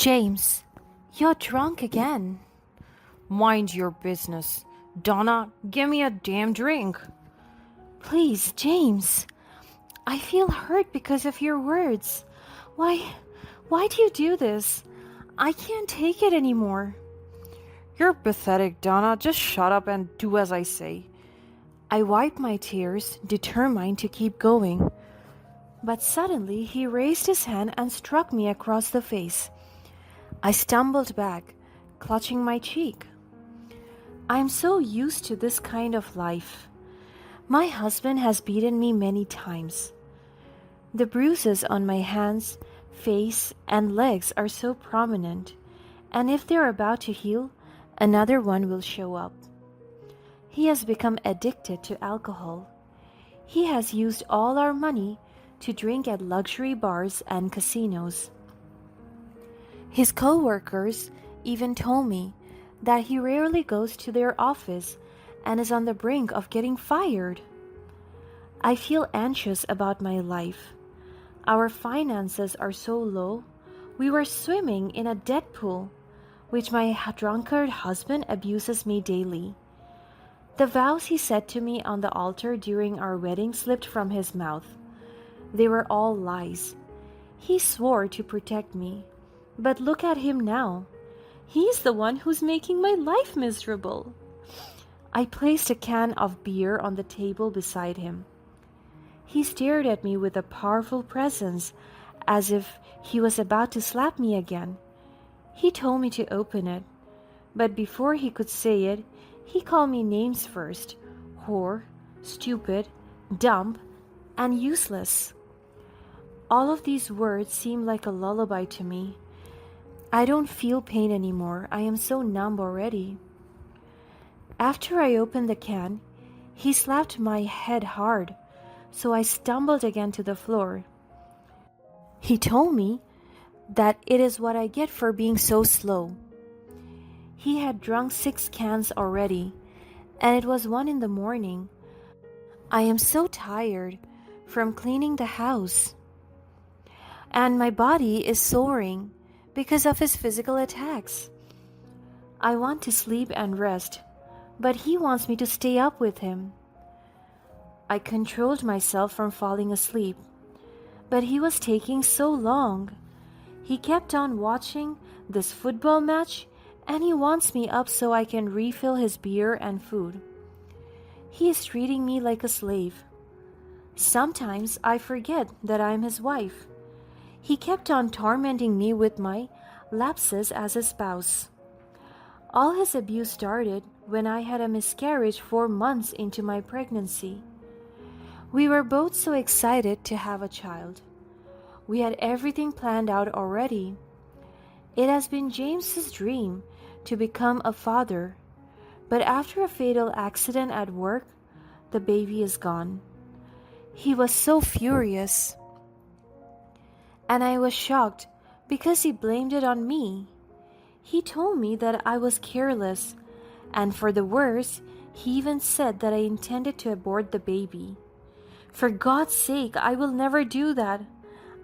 James, you're drunk again. Mind your business. Donna, give me a damn drink. Please, James. I feel hurt because of your words. Why, why do you do this? I can't take it anymore. You're pathetic, Donna. Just shut up and do as I say. I wiped my tears, determined to keep going. But suddenly he raised his hand and struck me across the face. I stumbled back, clutching my cheek. I'm so used to this kind of life. My husband has beaten me many times. The bruises on my hands, face, and legs are so prominent, and if they're about to heal, another one will show up. He has become addicted to alcohol. He has used all our money to drink at luxury bars and casinos. His co-workers even told me that he rarely goes to their office and is on the brink of getting fired. I feel anxious about my life. Our finances are so low, we were swimming in a debt pool, which my drunkard husband abuses me daily. The vows he said to me on the altar during our wedding slipped from his mouth. They were all lies. He swore to protect me, but look at him now. He's the one who's making my life miserable. I placed a can of beer on the table beside him. He stared at me with a powerful presence, as if he was about to slap me again. He told me to open it, but before he could say it, he called me names first: whore, stupid, dumb, and useless. All of these words seem like a lullaby to me. I don't feel pain anymore. I am so numb already. After I opened the can, he slapped my head hard, so I stumbled again to the floor. He told me that it is what I get for being so slow. He had drunk 6 cans already, and it was 1 in the morning. I am so tired from cleaning the house, and my body is soaring because of his physical attacks. I want to sleep and rest, but he wants me to stay up with him. I controlled myself from falling asleep, but he was taking so long. He kept on watching this football match, and he wants me up so I can refill his beer and food. He is treating me like a slave. Sometimes I forget that I am his wife. He kept on tormenting me with my lapses as a spouse. All his abuse started when I had a miscarriage 4 months into my pregnancy. We were both so excited to have a child. We had everything planned out already. It has been James's dream to become a father, but after a fatal accident at work, the baby is gone. He was so furious, and I was shocked because he blamed it on me. He told me that I was careless, and for the worst, he even said that I intended to abort the baby. For God's sake, I will never do that.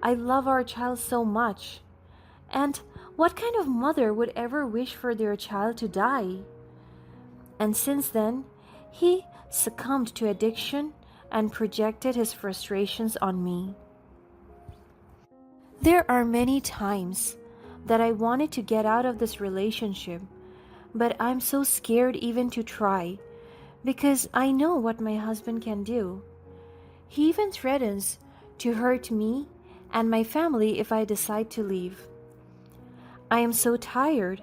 I love our child so much. And what kind of mother would ever wish for their child to die? And since then, he succumbed to addiction and projected his frustrations on me. There are many times that I wanted to get out of this relationship, but I'm so scared even to try because I know what my husband can do. He even threatens to hurt me and my family if I decide to leave. I am so tired.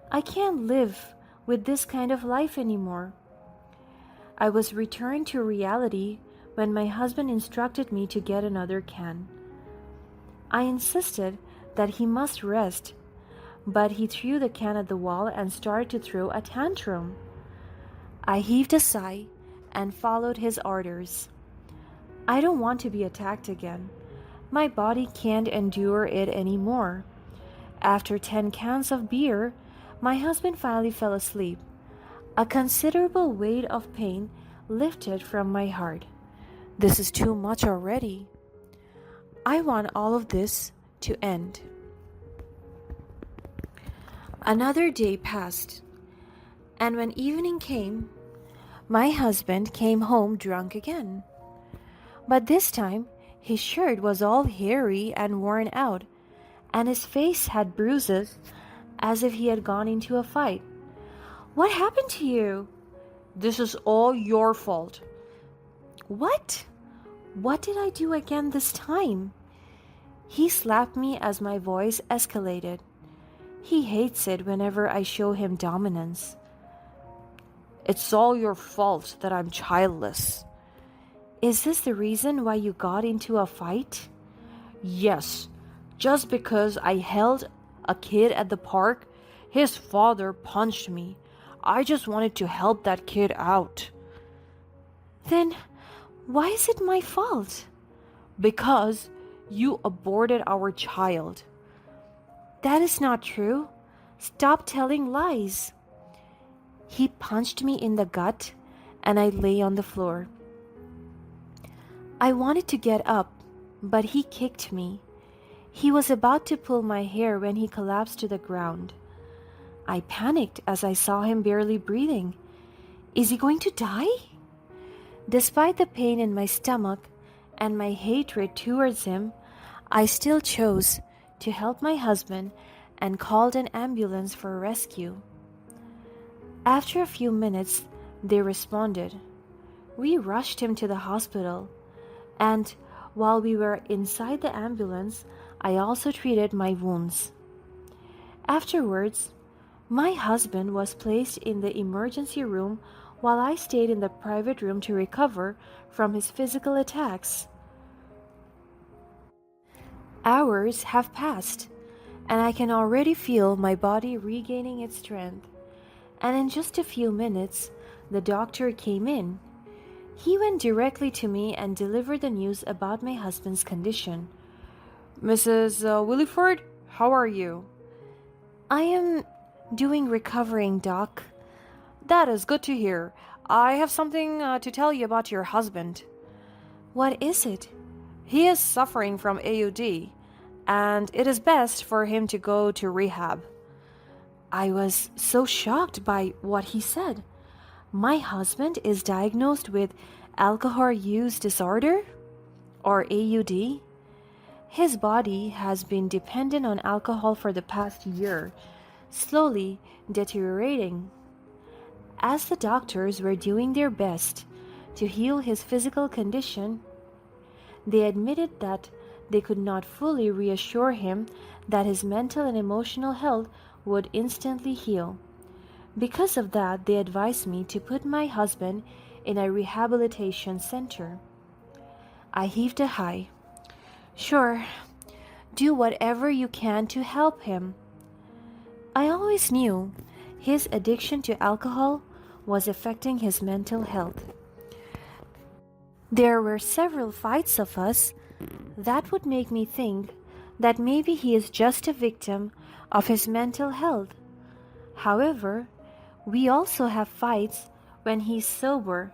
I can't live with this kind of life anymore. I was returned to reality when my husband instructed me to get another can. I insisted that he must rest, but he threw the can at the wall and started to throw a tantrum. I heaved a sigh and followed his orders. I don't want to be attacked again. My body can't endure it anymore. After 10 cans of beer, my husband finally fell asleep. A considerable weight of pain lifted from my heart. This is too much already. I want all of this to end. Another day passed, and when evening came, my husband came home drunk again. But this time, his shirt was all hairy and worn out, and his face had bruises as if he had gone into a fight. What happened to you? This is all your fault. What? What did I do again this time? He slapped me as my voice escalated. He hates it whenever I show him dominance. It's all your fault that I'm childless. Is this the reason why you got into a fight? Yes, just because I held a kid at the park, his father punched me. I just wanted to help that kid out. Then why is it my fault? Because you aborted our child. That is not true. Stop telling lies. He punched me in the gut and I lay on the floor. I wanted to get up, but he kicked me. He was about to pull my hair when he collapsed to the ground. I panicked as I saw him barely breathing. Is he going to die? Despite the pain in my stomach and my hatred towards him, I still chose to help my husband and called an ambulance for rescue. After a few minutes, they responded. We rushed him to the hospital, and while we were inside the ambulance, I also treated my wounds. Afterwards, my husband was placed in the emergency room while I stayed in the private room to recover from his physical attacks. Hours have passed, and I can already feel my body regaining its strength. And in just a few minutes, the doctor came in. He went directly to me and delivered the news about my husband's condition. Mrs. Williford, how are you? I am doing recovering, Doc. That is good to hear. I have something to tell you about your husband. What is it? He is suffering from AUD, and it is best for him to go to rehab. I was so shocked by what he said. My husband is diagnosed with alcohol use disorder, or AUD. His body has been dependent on alcohol for the past year, slowly deteriorating. As the doctors were doing their best to heal his physical condition, they admitted that they could not fully reassure him that his mental and emotional health would instantly heal. Because of that, they advised me to put my husband in a rehabilitation center. I heaved a sigh. Sure, do whatever you can to help him. I always knew his addiction to alcohol was affecting his mental health. There were several fights of us that would make me think that maybe he is just a victim of his mental health. However, we also have fights when he's sober,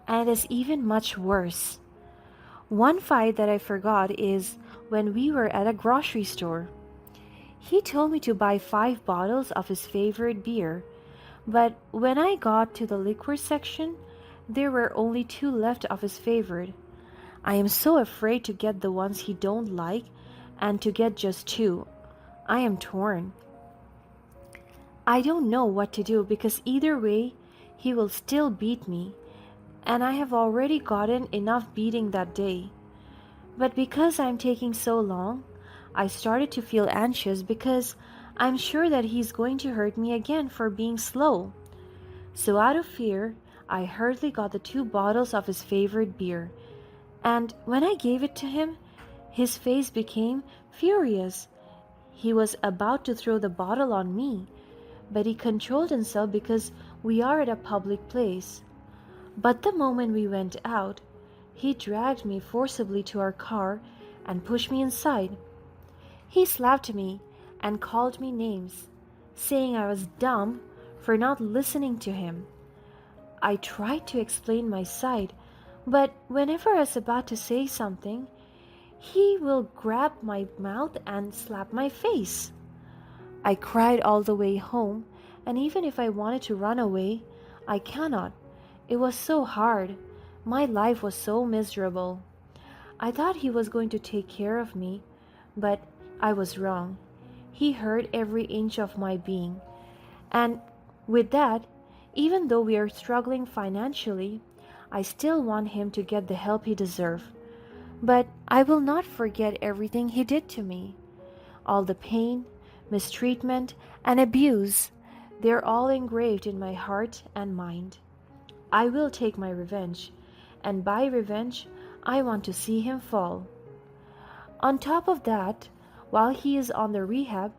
and it is even much worse. One fight that I forgot is when we were at a grocery store. He told me to buy 5 bottles of his favorite beer, but when I got to the liquor section, there were only 2 left of his favorite. I am so afraid to get the ones he don't like and to get just 2. I am torn. I don't know what to do because either way, he will still beat me, and I have already gotten enough beating that day. But because I'm taking so long, I started to feel anxious because I'm sure that he's going to hurt me again for being slow. So out of fear, I hurriedly got the 2 bottles of his favorite beer, and when I gave it to him, his face became furious. He was about to throw the bottle on me, but he controlled himself because we are at a public place. But the moment we went out, he dragged me forcibly to our car and pushed me inside. He slapped me and called me names, saying I was dumb for not listening to him. I tried to explain my side, but whenever I was about to say something, he will grab my mouth and slap my face. I cried all the way home, and even if I wanted to run away, I cannot. It was so hard. My life was so miserable. I thought he was going to take care of me, but I was wrong. He hurt every inch of my being. And with that, even though we are struggling financially, I still want him to get the help he deserves. But I will not forget everything he did to me. All the pain, mistreatment, and abuse, they're all engraved in my heart and mind. I will take my revenge, and by revenge, I want to see him fall. On top of that, while he is on the rehab,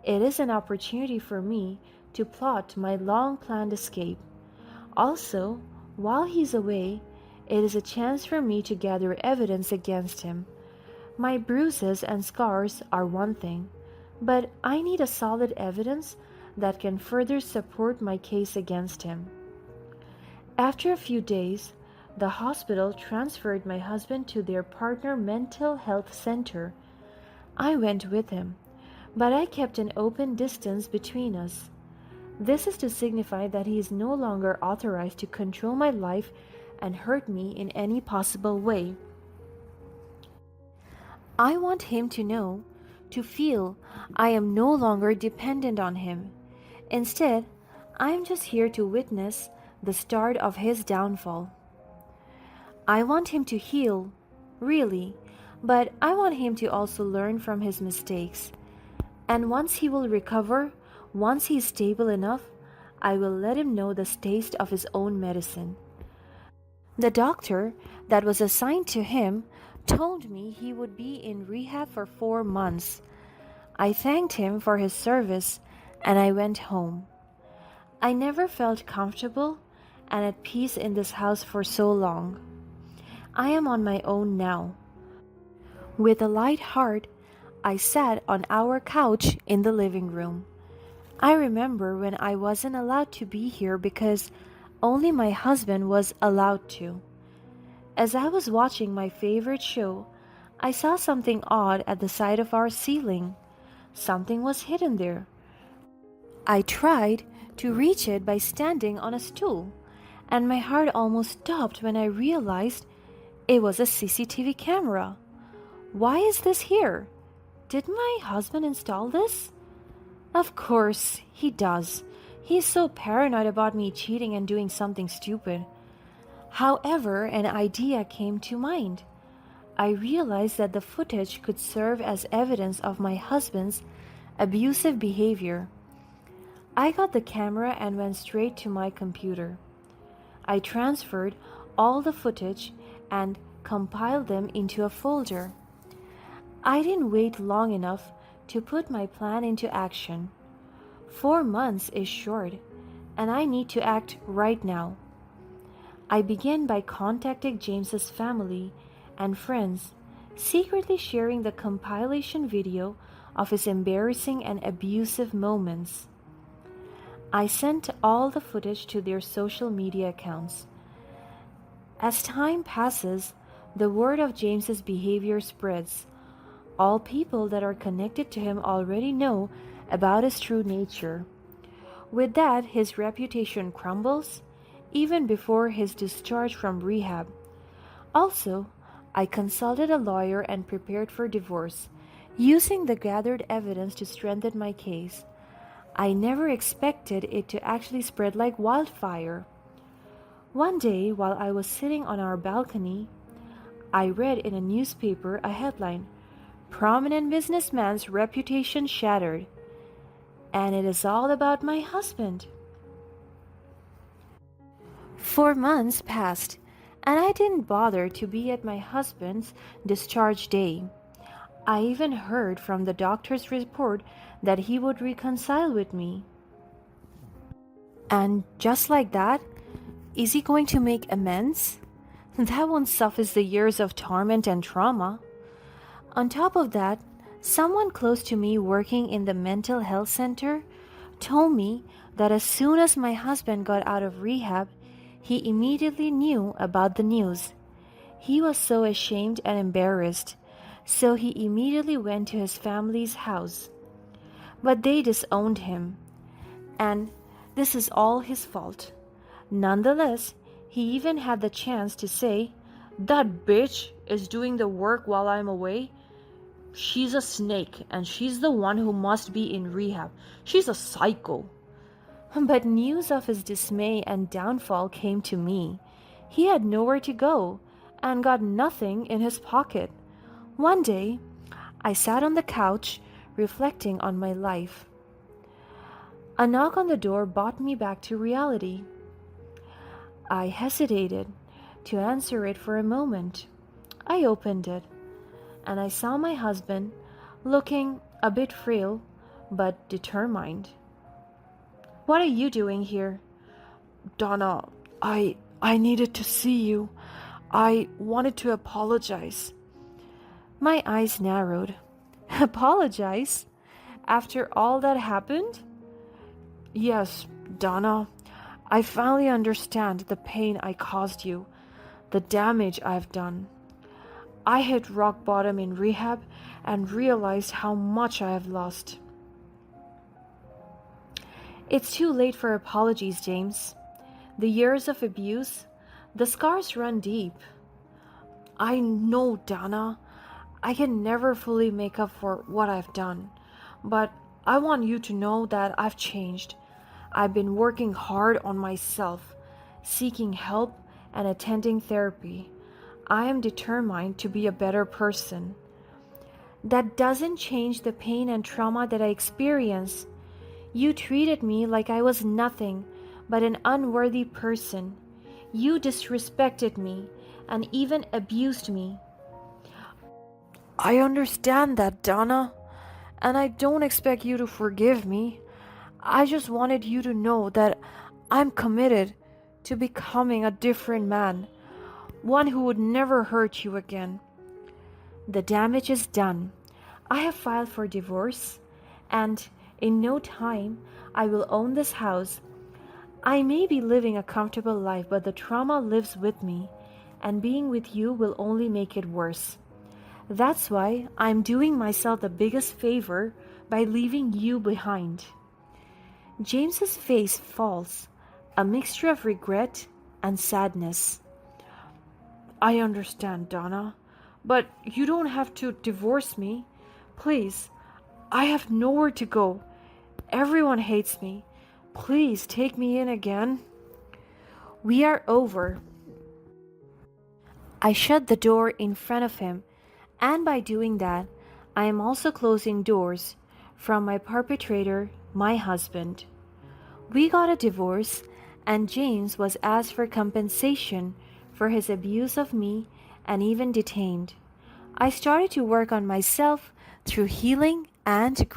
it is an opportunity for me to plot my long planned escape. Also, while he's away, it is a chance for me to gather evidence against him. My bruises and scars are one thing, but I need a solid evidence that can further support my case against him. After a few days, the hospital transferred my husband to their partner mental health center. I went with him, but I kept an open distance between us. This is to signify that he is no longer authorized to control my life and hurt me in any possible way. I want him to know, to feel I am no longer dependent on him. Instead, I am just here to witness the start of his downfall. I want him to heal, really, but I want him to also learn from his mistakes. And once he will recover, once he is stable enough, I will let him know the taste of his own medicine. The doctor that was assigned to him told me he would be in rehab for 4 months. I thanked him for his service and I went home. I never felt comfortable and at peace in this house for so long. I am on my own now. With a light heart, I sat on our couch in the living room. I remember when I wasn't allowed to be here because only my husband was allowed to. As I was watching my favorite show, I saw something odd at the side of our ceiling. Something was hidden there. I tried to reach it by standing on a stool, and my heart almost stopped when I realized it was a CCTV camera. Why is this here? Did my husband install this? Of course, he does. He's so paranoid about me cheating and doing something stupid. However, an idea came to mind. I realized that the footage could serve as evidence of my husband's abusive behavior. I got the camera and went straight to my computer. I transferred all the footage and compiled them into a folder. I didn't wait long enough to put my plan into action. 4 months is short, and I need to act right now. I began by contacting James's family and friends, secretly sharing the compilation video of his embarrassing and abusive moments. I sent all the footage to their social media accounts. As time passes, the word of James's behavior spreads. All people that are connected to him already know about his true nature. With that, his reputation crumbles, even before his discharge from rehab. Also, I consulted a lawyer and prepared for divorce, using the gathered evidence to strengthen my case. I never expected it to actually spread like wildfire. One day, while I was sitting on our balcony, I read in a newspaper a headline, "Prominent businessman's reputation shattered." And it is all about my husband. 4 months passed, and I didn't bother to be at my husband's discharge day. I even heard from the doctor's report that he would reconcile with me. And just like that, is he going to make amends? That won't suffice the years of torment and trauma. On top of that, someone close to me working in the mental health center told me that as soon as my husband got out of rehab, he immediately knew about the news. He was so ashamed and embarrassed, so he immediately went to his family's house. but they disowned him, and this is all his fault. Nonetheless, he even had the chance to say, "That bitch is doing the work while I'm away. She's a snake, and she's the one who must be in rehab. She's a psycho." But news of his dismay and downfall came to me. He had nowhere to go and got nothing in his pocket. One day, I sat on the couch reflecting on my life. A knock on the door brought me back to reality. I hesitated to answer it for a moment. I opened it, and I saw my husband looking a bit frail but determined. "What are you doing here?" Donna, I needed to see you. I wanted to apologize. My eyes narrowed. Apologize? After all that happened? Yes, Donna. I finally understand the pain I caused you, the damage I've done. I hit rock bottom in rehab and realized how much I have lost. It's too late for apologies, James. The years of abuse, the scars run deep. I know, Donna. I can never fully make up for what I've done, but I want you to know that I've changed. I've been working hard on myself, seeking help and attending therapy. I am determined to be a better person. That doesn't change the pain and trauma that I experienced. You treated me like I was nothing but an unworthy person. You disrespected me and even abused me. I understand that, Donna, and I don't expect you to forgive me. I just wanted you to know that I'm committed to becoming a different man, one who would never hurt you again. The damage is done. I have filed for divorce, and in no time I will own this house. I may be living a comfortable life, but the trauma lives with me, and being with you will only make it worse. That's why I'm doing myself the biggest favor by leaving you behind. James's face falls, a mixture of regret and sadness. I understand, Donna, but you don't have to divorce me. Please, I have nowhere to go. Everyone hates me. Please take me in again. We are over. I shut the door in front of him, and by doing that, I am also closing doors from my perpetrator, my husband. We got a divorce, and James was asked for compensation for his abuse of me and even detained. I started to work on myself through healing and